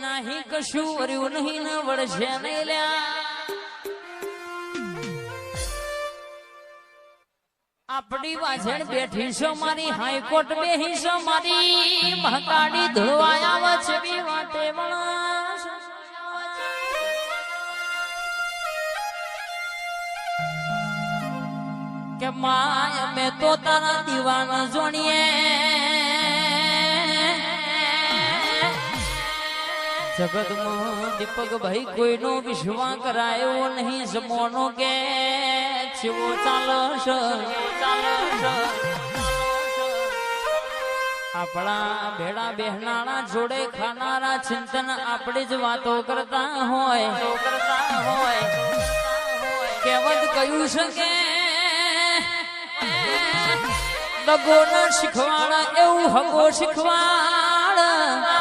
નહીં કશું વર્યું નહીં ને વળશે નહીં લ્યા આપડી વાજણ બેઠી છો મારી હાઈકોર્ટ બેહી છો મારી મહકાડી ધોવાયા વચવી વાટે વણા કે માય મેં તો તારા દીવાના જોણીએ જગતમાં દીપક ભાઈ કોઈનો વિશ્વાસ કરાયો નહીં સમોનો કે છેવો ચાલશ આપણા ભેડા બેહનારા જોડે ખાનારા ચિંતન આપણી જ વાતો કરતા હોય કહેવત કહ્યું છે કે દગો ન શીખવાડ એવું હગો શીખવાડ